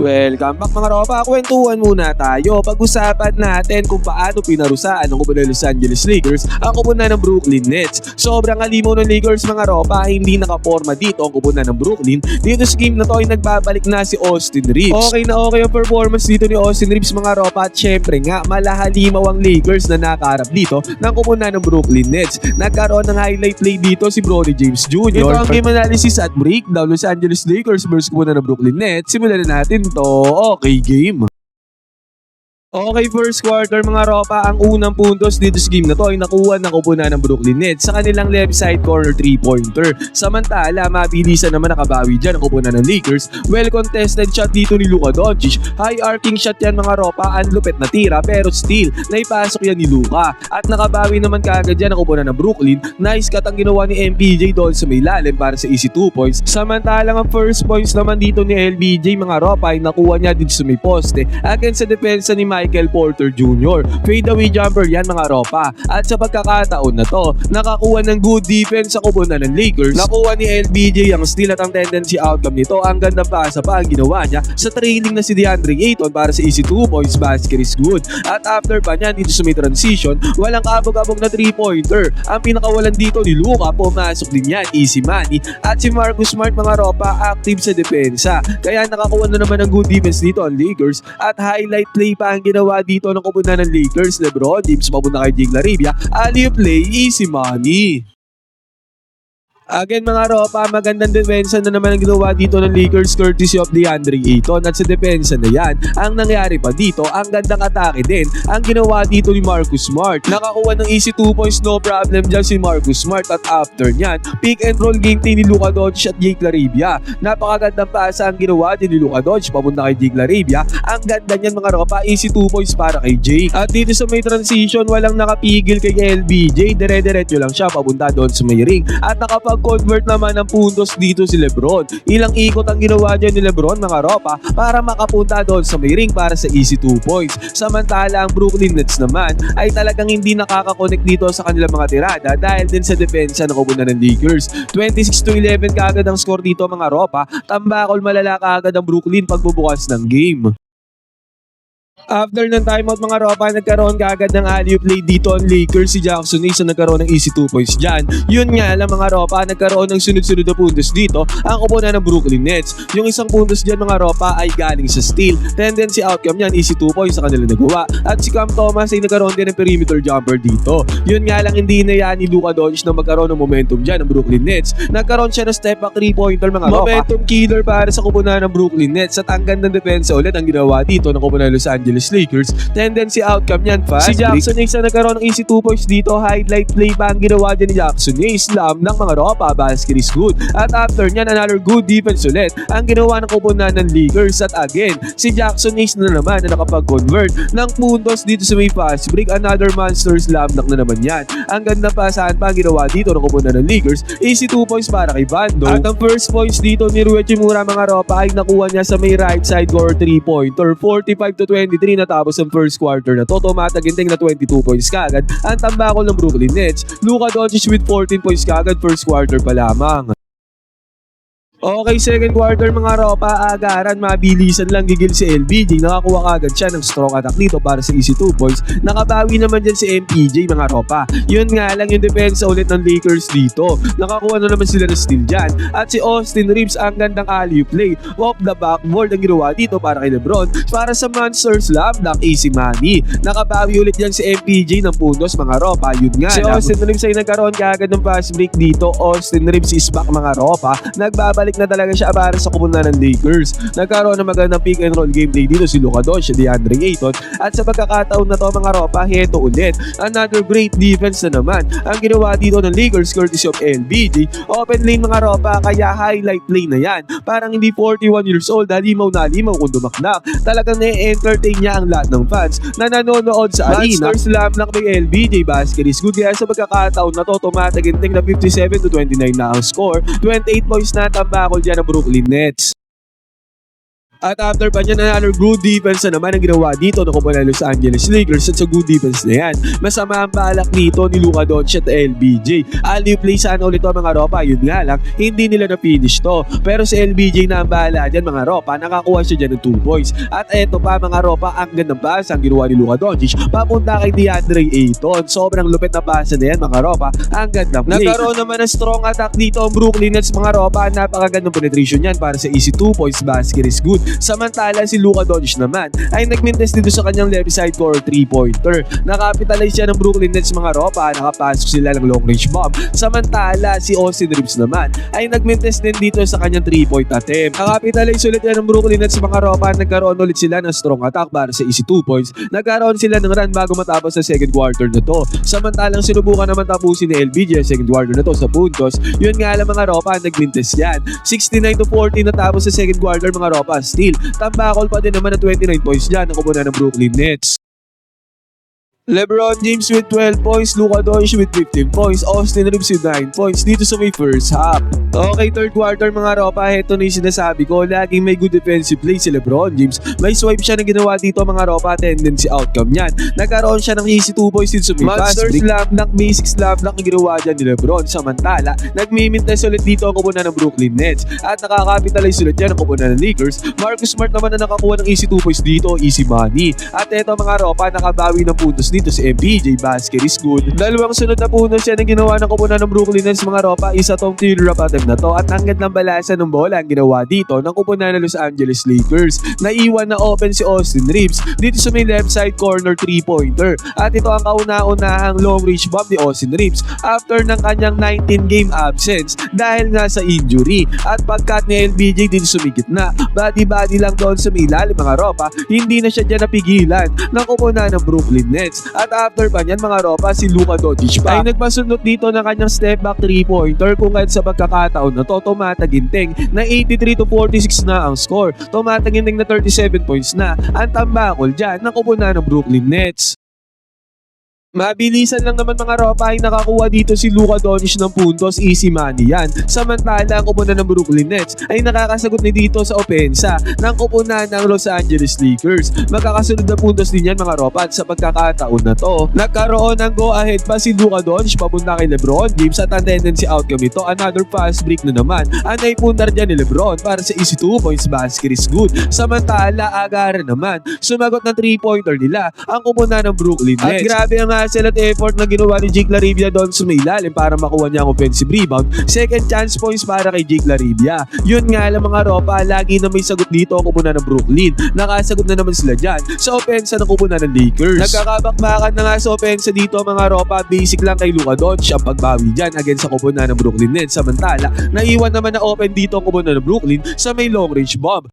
Welcome back mga ropa, kwentuhan muna tayo. Pag-usapan natin kung paano pinarusaan ng kupunan ng Los Angeles Lakers ang kupunan ng Brooklyn Nets. Sobrang halimaw ng Lakers mga ropa, hindi nakaporma dito ang kupunan ng Brooklyn. Dito sa game na to ay nagbabalik na si Austin Reeves. Okay na okay ang performance dito ni Austin Reeves mga ropa, at syempre nga malahalimaw ang Lakers na nakaharap dito ng kupunan ng Brooklyn Nets. Nagkaroon ng highlight play dito si Bronny James Jr. Ito ang game analysis at breakdown Los Angeles Lakers versus kupunan ng Brooklyn Nets. Simulan na natin to. Okay, game. Okay, first quarter mga ropa, ang unang puntos dito sa game na to ay nakuha ng kupunan ng Brooklyn Nets sa kanilang left side corner 3-pointer. Samantala, mabilisan naman nakabawi dyan ang kupunan ng Lakers. Well contested shot dito ni Luka Doncic. High arcing shot yan mga ropa, ang lupit na tira pero still, naipasok yan ni Luka. At nakabawi naman kaagad dyan ang kupunan ng Brooklyn. Nice cut ang ginawa ni MPJ doon sa may lalim para sa easy 2 points. Samantalang ang first points naman dito ni LBJ mga ropa ay nakuha niya dito sa may poste against sa depensa ni Michael Porter Jr. Fadeaway jumper yan mga ropa. At sa pagkakataon na to, nakakuha ng good defense sa kupunan ng Lakers. Nakuha ni LBJ ang steal at ang tendency outcome nito. Ang ganda pasa pa ang ginawa niya sa trailing na si DeAndre Ayton para sa easy 2 points basket is good. At after pa niyan dito sa may transition, walang kabog-abog na 3-pointer. Ang pinakawalan dito ni Luka, pumasok din yan, easy money. At si Marcus Smart mga ropa, active sa depensa. Kaya nakakuha na naman ng good defense dito ang Lakers. At highlight play pa ang ginawa dito ng kupunan ng Lakers. LeBron James papunta kay Jake Larivia, alley play, easy money. Again mga ropa, magandang depensa na naman ang ginawa dito ng Lakers courtesy of DeAndre Ayton. At sa depensa na yan, ang nangyari pa dito, ang gandang atake din ang ginawa dito ni Marcus Smart. Nakakuha ng easy 2 points, no problem dyan si Marcus Smart. At after nyan, pick and roll game ni Luka Doncic at Jake Larivia. Napakagandang pasa ang ginawa din ni Luka Doncic papunta kay Jake Larivia. Ang ganda niyan mga ropa, easy 2 points para kay Jake. At dito sa may transition, walang nakapigil kay LBJ, dire-diretso lang siya papunta doon sa may ring. At convert naman ng puntos dito si LeBron. Ilang ikot ang ginawa dyan ni LeBron mga ropa para makapunta doon sa may ring para sa easy 2 points. Samantala ang Brooklyn Nets naman ay talagang hindi nakakakonect dito sa kanilang mga tirada dahil din sa depensa ng kupunan ng Lakers. 26-11 kaagad ang score dito mga ropa. Tambakol malala kaagad ang Brooklyn pagbubukas ng game. After ng timeout mga ropa, nagkaroon kaagad ng alley-oop play dito ang Lakers. Si Jackson Hayes na nagkaroon ng easy 2 points dyan. Yun nga lang mga ropa, nagkaroon ng sunod-sunod na puntos dito ang kupunan ng Brooklyn Nets. Yung isang puntos dyan mga ropa ay galing sa steal. Tendency outcome yan, easy 2 points sa kanila nagawa. At si Cam Thomas ay nagkaroon din ng perimeter jumper dito. Yun nga lang hindi na yan ni Luka Doncic na magkaroon ng momentum dyan ng Brooklyn Nets. Nagkaroon siya ng step back 3-pointer mga ropa. Momentum killer para sa kupunan ng Brooklyn Nets. At ang gandang depensa ulit ang ginawa dito ng kupunan ng Los Angeles Lakers. Tendency outcome yan fast. Si Jackson Hayes na nagkaroon ng easy 2 points dito. Highlight play pa ang ginawa dyan ni Jackson Hayes. Slam ng mga ropa, basket is good. At after nyan, another good defense ulit ang ginawa ng kupunan ng Lakers. At again, si Jackson Hayes na naman na nakapag-convert ng puntos dito sa may fast break. Another monster slam dunk na naman yan. Ang ganda pa saan pa ang ginawa dito ng kupunan ng Lakers. Easy 2 points para kay Bando. At ang first points dito ni Rui Hachimura mga ropa ay nakuha niya sa may right side corner 3-pointer. 45-23 na tapos ang first quarter na to. Tumataginting na 22 points kagad ang tambakol ng Brooklyn Nets. Luka Doncic with 14 points kagad first quarter pa lamang. Okay, second quarter mga ropa, agaran, mabilisan lang gigil si LBJ. Nakakuha agad siya ng strong attack dito para sa easy 2 points. Nakabawi naman dyan si MPJ mga ropa. Yun nga lang yung depensa ulit ng Lakers dito. Nakakuha na naman sila ng steal dyan. At si Austin Reeves, ang gandang alley play off the backboard ang ginawa dito para kay LeBron. Para sa monster slam dunk, easy money. Nakabawi ulit dyan si MPJ ng puntos mga ropa. Yun nga si Austin Reeves ay nagkaroon kaagad ng fast break dito. Austin Reeves is back mga ropa. Nagbabalik na talaga siya para sa kupunan ng Lakers. Nagkaroon ng magandang pick and roll gameplay dito si Luka Doncic, DeAndre Ayton. At sa pagkakataon na to mga ropa, heto ulit. Another great defense na naman ang ginawa dito ng Lakers courtesy of LBJ. Open lane mga ropa, kaya highlight play na yan. Parang hindi 41 years old, halimaw na halimaw kung dumaknak. Talagang na-entertain niya ang lahat ng fans na nanonood sa arena. Monster slam ng may LBJ, basket is good. Kaya sa pagkakataon na to, tumataginting na 57-29 na ang score. 28 points na tambakol dyan ng Brooklyn Nets. At after pa niyan, another good defense na naman ang ginawa dito ng koponan ng Los Angeles Lakers. At sa good defense na yan, masama ang balak nito ni Luka Doncic at LBJ. Alley play sana ulit mga ropa, yun nga lang, hindi nila na-finish to. Pero si LBJ na ang bahala dyan mga ropa, nakakuha siya dyan ng 2 points. At eto pa mga ropa, ang gandang pasa ang ginawa ni Luka Doncic papunta kay DeAndre Ayton. Sobrang lupit na pasa na yan mga ropa, ang gandang play. Nagkaroon naman ng strong attack dito ang Brooklyn Nets mga ropa, napakagandang penetration yan para sa easy 2 points basket is good. Samantala si Luka Doncic naman ay nagmintes dito sa kanyang left side corner 3-pointer. Nakapitalize siya ng Brooklyn Nets mga ropa, nakapasok sila ng long range bomb. Samantala si Austin Reeves naman ay nagmintes din dito sa kanyang 3-point attempt. Nakapitalize ulit yan ng Brooklyn Nets mga ropa, nagkaroon ulit sila ng strong attack para sa easy 2 points. Nagkaroon sila ng run bago matapos sa second quarter na to. Samantalang sinubukan naman tapusin ni LBJ second quarter na to sa puntos. Yun nga lang mga ropa, nagmintes yan. 69-40 natapos sa second quarter mga ropa. Still, tambakol pa din naman na 29 points dyan ang koponan ng Brooklyn Nets. LeBron James with 12 points, Luka Doncic with 15 points, Austin Reeves with 9 points dito sa may first half. Okay, third quarter mga ropa, heto na yung sinasabi ko, laging may good defensive play si LeBron James. May swipe siya na ginawa dito mga ropa, tendency outcome yan. Nagkaroon siya ng easy 2 points dito sa may monster slam dunk, basic slam dunk ang ginawa dyan ni LeBron. Samantala, nagmimintes ulit dito ang koponan ng Brooklyn Nets at nakakapitalize ulit yan ang koponan ng Lakers. Marcus Smart naman na nakakuha ng easy 2 points dito, easy money. At eto mga ropa, nakabawi ng puntos dito si MPJ, basket is good. Dalawang sunod na puntos yan ang ginawa ng koponan ng Brooklyn Nets mga ropa, isa tong clear up attempt na to at hanggang ng balasan ng bola ang ginawa dito ng koponan ng Los Angeles Lakers. Naiwan na open si Austin Reeves dito sa may left side corner 3-pointer at ito ang kauna-unahang long range bomb ni Austin Reeves after ng kanyang 19-game absence dahil nga sa injury. At pagkat ni LBJ dito sumigit na, body-body lang doon sa may ilalim mga ropa, hindi na siya dyan napigilan ng koponan ng Brooklyn Nets. At after pa niyan mga ropa, si Luka Doncic pa ay nagpasunod dito ng kanyang step back 3-pointer kung kahit sa pagkakataon na to tumataginting na 83-46 na ang score. Tumataginting na 37 points na ang tambakol dyan ng koponan ng Brooklyn Nets. Mabilisan lang naman mga ropa ay nakakuha dito si Luka Doncic ng puntos, easy money yan. Samantala ang koponan ng Brooklyn Nets ay nakakasagot na dito sa opensa ng koponan ng Los Angeles Lakers. Magkakasunod na puntos din yan mga ropa at sa pagkakataon na to, nagkaroon ng go ahead pa si Luka Doncic papunta kay LeBron James at ang tendency outcome nito, another fast break na naman. Ang naipundar dyan ni LeBron para sa easy 2 points basket is good. Samantala agaran naman, sumagot ng 3-pointer nila ang koponan ng Brooklyn Nets. At grabe ang hustle at effort na ginawa ni Jake LaRavia doon sa may ilalim para makuha niya ang offensive rebound. Second chance points para kay Jake LaRavia. Yun nga lang mga ropa, lagi na may sagot dito ang koponan ng Brooklyn. Nakasagot na naman sila dyan sa opensa ng koponan ng Lakers. Nagkakabakbakan na nga sa opensa dito mga ropa, basic lang kay Luka Doncic ang pagbawi dyan against sa koponan ng Brooklyn Nets. Samantala, naiwan naman na open dito ang koponan ng Brooklyn sa may long range bomb.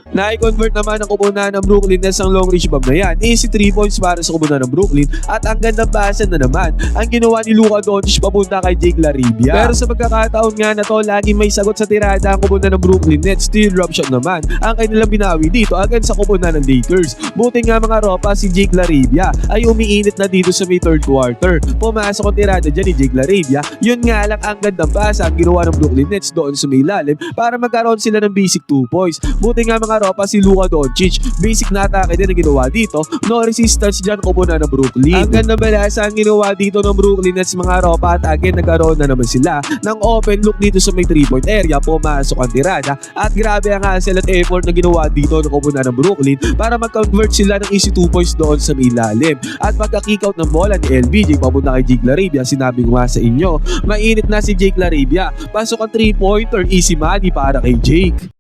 Na-convert naman ang koponan ng Brooklyn Nets ang long range bomb na yan. Easy 3 points para sa koponan ng Brooklyn at ang gandang basan na naman ang ginawa ni Luka Doncic papunta kay Jake LaRavia. Pero sa pagkakataon nga na to, lagi may sagot sa tirada ang koponan ng Brooklyn Nets. Still drop shot naman ang kanilang binawi dito agad sa koponan ng Lakers. Buti nga mga ropa, si Jake LaRavia ay umiinit na dito sa may third quarter. Pumasok ang tirada dyan ni Jake LaRavia. Yun nga lang ang gandang basa ang ginawa ng Brooklyn Nets doon sa may ilalim para magkaroon sila ng basic 2 points. Buti nga mga ropa, si Luka Doncic, basic na atake din ang ginawa dito, no resistance dyan koponan ng Brooklyn. Ang ganda balasa ang ginawa dito ng Brooklyn Nets mga ropa at again nagkaroon na naman sila ng open look dito sa may 3-point area, pumasok ang tirada at grabe ang hustle at effort na ginawa dito ng koponan ng Brooklyn para mag-convert sila ng easy 2 points doon sa may ilalim. At pagka-kick out ng bola ni LBJ papunta kay Jake LaRavia, sinabi ko nga sa inyo, mainit na si Jake LaRavia, pasok ang 3-pointer, easy money para kay Jake.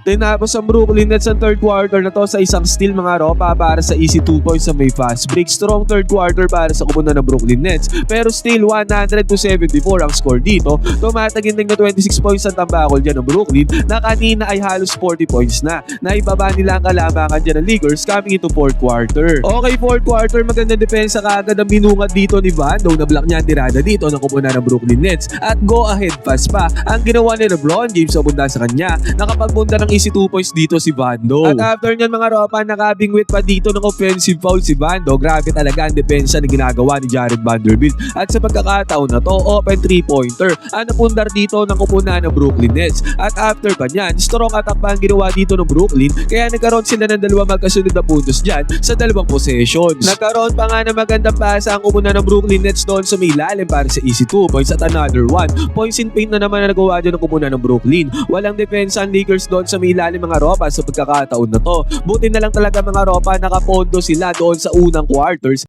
Tinapos ang Brooklyn Nets ang third quarter na to sa isang steal mga ropa para sa easy 2 points sa may fast break. Strong third quarter para sa koponan ng Brooklyn Nets. Pero still 100-74 ang score dito. Tumataginting na 26 points ang tambakol dyan ng Brooklyn na kanina ay halos 40 points na. Naibaba nila ang kalamangan dyan ng Lakers coming into fourth quarter. Okay, fourth quarter, magandang depensa kaagad ang binungad dito ni Vando na block niya ang tirada dito ng koponan ng Brooklyn Nets. At go ahead pass pa ang ginawa ni LeBron James sa bunda sa kanya. Nakapagpunta ng easy 2 points dito si Vando. At after nyan mga ropa, nakabingwit pa dito ng offensive foul si Vando. Grabe talaga ang depensa na ginagawa ni Jared Vanderbilt. At sa pagkakataon na to, open 3-pointer ang napundar dito ng kupunan ng Brooklyn Nets. At after pa nyan, strong attack pa ang ginawa dito ng Brooklyn, kaya nagkaroon sila ng dalawa magkasunod na puntos dyan sa dalawang possessions. Nagkaroon pa nga ng magandang pasa ang kupunan ng Brooklyn Nets doon sa may ilalim para sa easy 2 points at another 1 points in paint na naman na nagawa dyan ng kupunan ng Brooklyn. Walang depensa ang Lakers doon sa may ilalim mga ropa sa pagkakataon na to. Buti na lang talaga mga ropa, nakapondo sila doon sa unang quarters.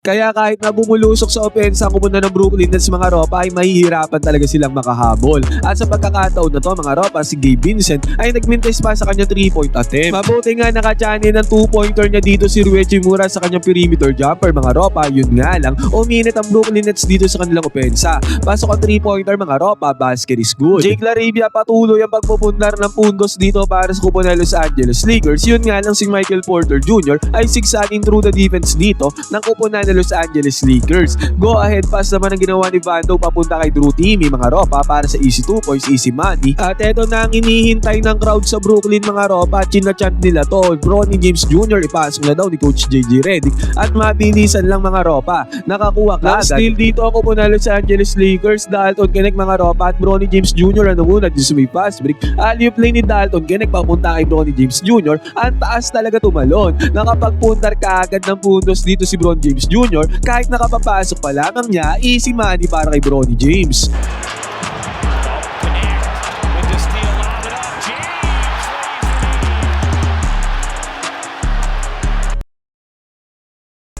Kaya kahit na bumulusok sa opensa ang kupunan ng Brooklyn Nets mga ropa ay mahihirapan talaga silang makahabol. At sa pagkakataon na to mga ropa, si Gabe Vincent ay nagmintis pa sa kanyang 3-point attempt. Mabuti nga nakachani ng 2-pointer niya dito si Rui Hachimura sa kanyang perimeter jumper mga ropa. Yun nga lang, uminit ang Brooklyn Nets dito sa kanilang opensa. Pasok ang 3-pointer mga ropa, basket is good. Jake Larivia patuloy ang pagpupundar ng puntos dito para sa kupunan ng Los Angeles Lakers. Yun nga lang, si Michael Porter Jr. ay sigsaging through the defense dito ng kupunan ng Los Angeles Lakers. Go ahead pass naman ang ginawa ni Vando papunta kay Drew Timme mga ropa para sa easy 2 points, easy money. At eto na ang hinihintay ng crowd sa Brooklyn mga ropa. Chinachant nila to. Bronny James Jr. ipasok na daw ni Coach JJ Redick at mabilisan lang mga ropa. Nakakuha ka agad. Still dito ako po na Los Angeles Lakers. Dalton Connect mga ropa at Bronny James Jr. ang namunat dito sa may fast break. Alley-oop play ni Dalton Connect papunta kay Bronny James Jr. Ang taas talaga tumalon. Nakapagpuntar ka agad ng puntos dito si Bron James Jr. Kahit nakapapasok pa lamang niya, easy money para kay Bronny James.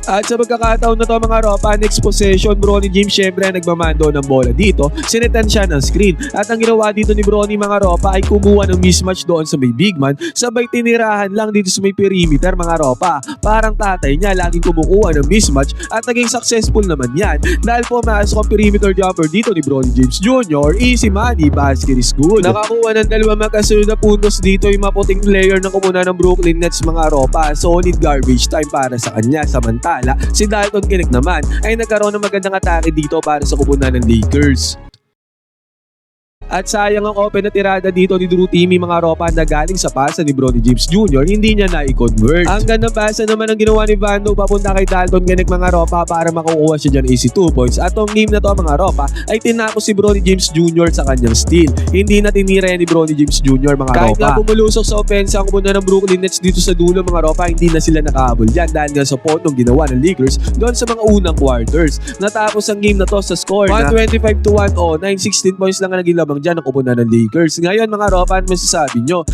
At sa pagkakataon na to mga ropa, next possession, Bronny James syempre nagmamando ng bola dito. Sinetan siya ng screen. At ang ginawa dito ni Bronny mga ropa ay kumuha ng mismatch doon sa may big man. Sabay tinirahan lang dito sa may perimeter mga ropa. Parang tatay niya laging kumukuha ng mismatch at naging successful naman yan. Dahil pumasok ang perimeter jumper dito ni Bronny James Jr. Easy money, basket is good. Nakakuha ng dalawa magkasunod na puntos dito yung maputing player ng kumuna ng Brooklyn Nets mga ropa. Solid garbage time para sa kanya. Samantala, si Dalton Connect naman ay nagkaroon ng magandang atake dito para sa kupunan ng Lakers. At sayang ang open na tirada dito ni Drew Timme mga ropa na galing sa pasa ni Bronny James Jr. Hindi niya na-convert. Ang gandang pasa naman ang ginawa ni Vando papunta kay Dalton Connect mga ropa para makukuha siya dyan easy 2 points. At tong game na to mga ropa ay tinapos si Bronny James Jr. sa kanyang steal. Hindi na tinira ni Bronny James Jr. mga ropa. Kahit nga bumulusok sa opensa ang kupunan ng Brooklyn Nets dito sa dulo mga ropa, hindi na sila nakahabol dyan dahil nga sa potong ginawa ng Lakers doon sa mga unang quarters. Natapos ang game na to sa score na 125-109, 16 points lang ang naging lamang dyan ang kupunan ng Lakers. Ngayon mga ropa, ano masasabi nyo?